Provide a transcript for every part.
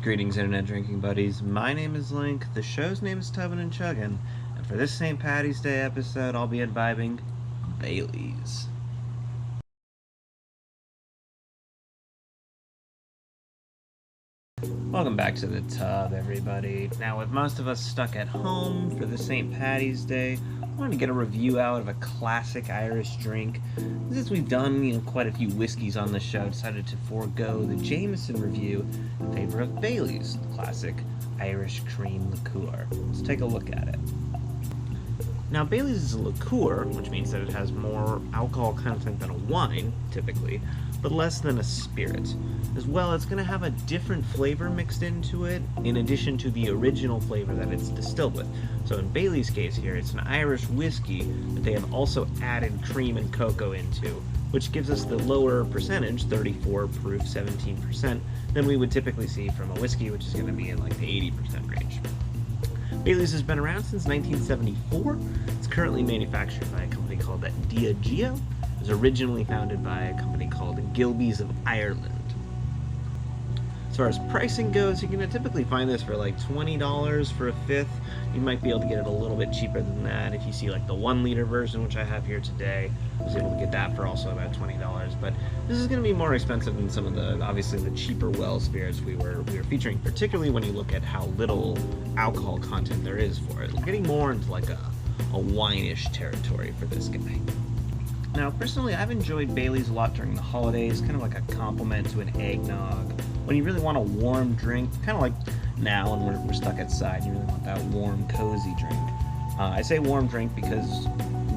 Greetings, internet drinking buddies. My name is Link, the show's name is Tubbin and Chuggin, and for this St. Patty's Day episode, I'll be imbibing Bailey's. Welcome back to the tub, everybody. Now, with most of us stuck at home for the St. Patty's Day, I wanted to get a review out of a classic Irish drink. Since we've done, quite a few whiskeys on the show, I decided to forego the Jameson review in favor of Bailey's, the classic Irish cream liqueur. Let's take a look at it. Now, Bailey's is a liqueur, which means that it has more alcohol content than a wine, typically, but less than a spirit. As well, it's going to have a different flavor mixed into it, in addition to the original flavor that it's distilled with. So in Bailey's case here, it's an Irish whiskey that they have also added cream and cocoa into, which gives us the lower percentage, 34 proof, 17%, than we would typically see from a whiskey, which is going to be in like the 80% range. Bailey's has been around since 1974. It's currently manufactured by a company called Diageo. It was originally founded by a company called Gilbey's of Ireland. As far as pricing goes, you're going to typically find this for like $20 for a fifth. You might be able to get it a little bit cheaper than that if you see like the 1 liter version, which I have here today. I was able to get that for also about $20, but this is going to be more expensive than some of the, obviously, the cheaper well spirits we were featuring, particularly when you look at how little alcohol content there is for it. We're getting more into like a wine-ish territory for this guy. Now, personally, I've enjoyed Bailey's a lot during the holidays, kind of like a complement to an eggnog. When you really want a warm drink, kind of like now when we're stuck outside, you really want that warm, cozy drink. I say warm drink because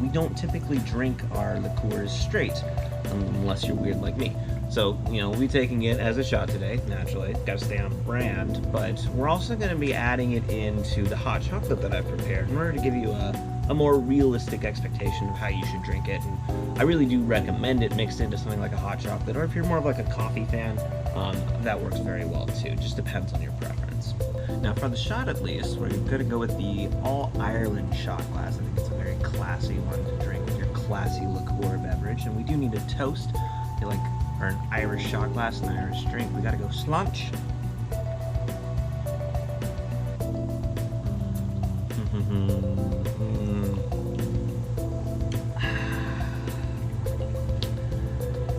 we don't typically drink our liqueurs straight, unless you're weird like me. So, we'll be taking it as a shot today, naturally. Gotta stay on brand, but we're also going to be adding it into the hot chocolate that I've prepared in order to give you a more realistic expectation of how you should drink it. And I really do recommend it mixed into something like a hot chocolate, or if you're more of like a coffee fan, that works very well too. It just depends on your preference. Now, for the shot at least, we're going to go with the All Ireland shot glass. I think it's a very classy one to drink with your classy liqueur beverage, and we do need a toast. I feel like for an Irish shot glass and an Irish drink, we got to go slunch.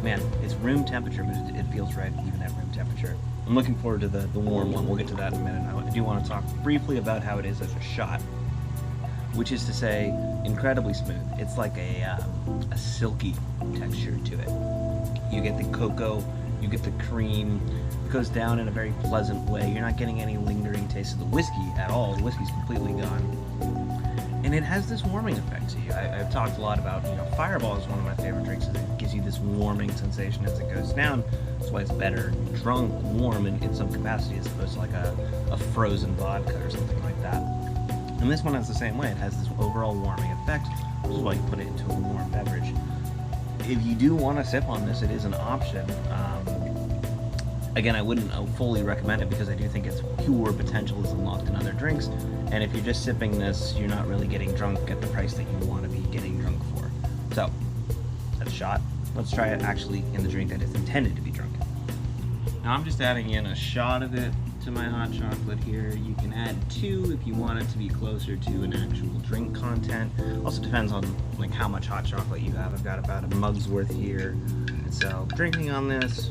Man, it's room temperature, but it feels right even at room temperature. I'm looking forward to the warm one. We'll get to that in a minute. I do want to talk briefly about how it is as a shot, which is to say, incredibly smooth. It's like a silky texture to it. You get the cocoa, you get the cream. It goes down in a very pleasant way. You're not getting any lingering taste of the whiskey at all. The whiskey's completely gone. And it has this warming effect to you. I've talked a lot about, Fireball is one of my favorite drinks. It gives you this warming sensation as it goes down. That's why it's better drunk warm in some capacity as opposed to like a frozen vodka or something like that. And this one has the same way. It has this overall warming effect, which is why you put it into a warm beverage. If you do want to sip on this, it is an option. Again, I wouldn't fully recommend it because I do think its pure potential is unlocked in other drinks. And if you're just sipping this, you're not really getting drunk at the price that you want to be getting drunk for. So, that's a shot. Let's try it actually in the drink that is intended to be drunk. Now I'm just adding in a shot of it to my hot chocolate here. You can add 2 if you want it to be closer to an actual drink content. Also depends on like how much hot chocolate you have. I've got about a mug's worth here. And so drinking on this,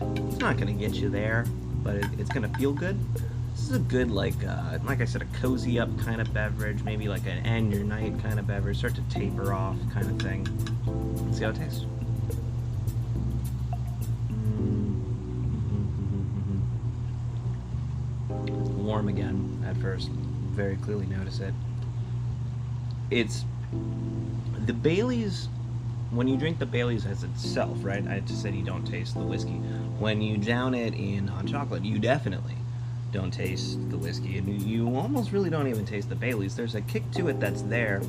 it's not going to get you there, but it's going to feel good. This is a good, like I said, a cozy up kind of beverage, maybe like an end your night kind of beverage, start to taper off kind of thing. Let's see how it tastes. Warm again at first, very clearly notice it. It's the Bailey's. When you drink the Bailey's as itself, right? I just said you don't taste the whiskey. When you down it in hot chocolate, you definitely don't taste the whiskey, and you almost really don't even taste the Bailey's. There's a kick to it that's there,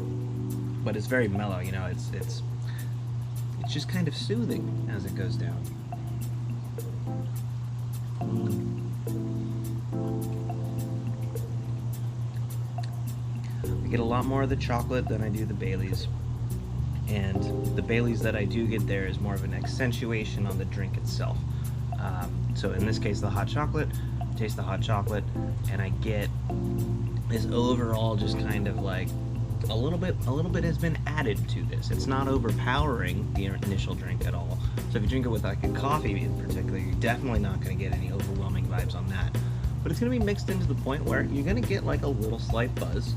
but it's very mellow. It's just kind of soothing as it goes down. I get a lot more of the chocolate than I do the Bailey's. And the Bailey's that I do get there is more of an accentuation on the drink itself. So in this case, the hot chocolate, taste the hot chocolate, and I get this overall just kind of like a little bit has been added to this. It's not overpowering the initial drink at all. So if you drink it with like a coffee in particular, you're definitely not going to get any overwhelming vibes on that. But it's going to be mixed into the point where you're going to get like a little slight buzz.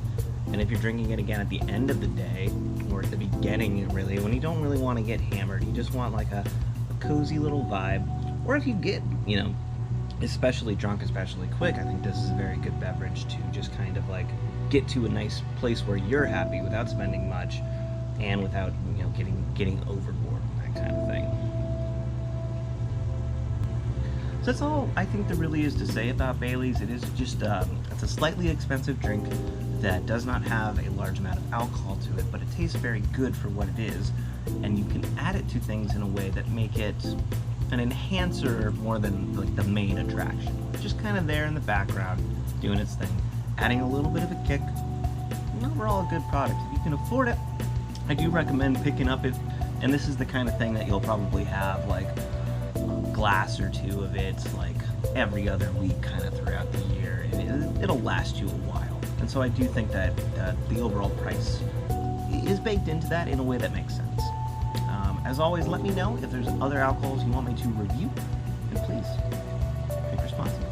And if you're drinking it again at the end of the day, or at the beginning, really, when you don't really want to get hammered, you just want like a cozy little vibe. Or if you get, especially drunk, especially quick, I think this is a very good beverage to just kind of like get to a nice place where you're happy without spending much and without, getting overboard, that kind of thing. So that's all I think there really is to say about Bailey's. It is just, it's a slightly expensive drink that does not have a large amount of alcohol to it, but it tastes very good for what it is, and you can add it to things in a way that make it an enhancer more than like the main attraction. Just kind of there in the background, doing its thing, adding a little bit of a kick, and overall a good product. If you can afford it, I do recommend picking up it, and this is the kind of thing that you'll probably have like a glass or two of it like every other week kind of throughout the year, and it'll last you a while. And so I do think that the overall price is baked into that in a way that makes sense. As always, let me know if there's other alcohols you want me to review, and please drink responsibly.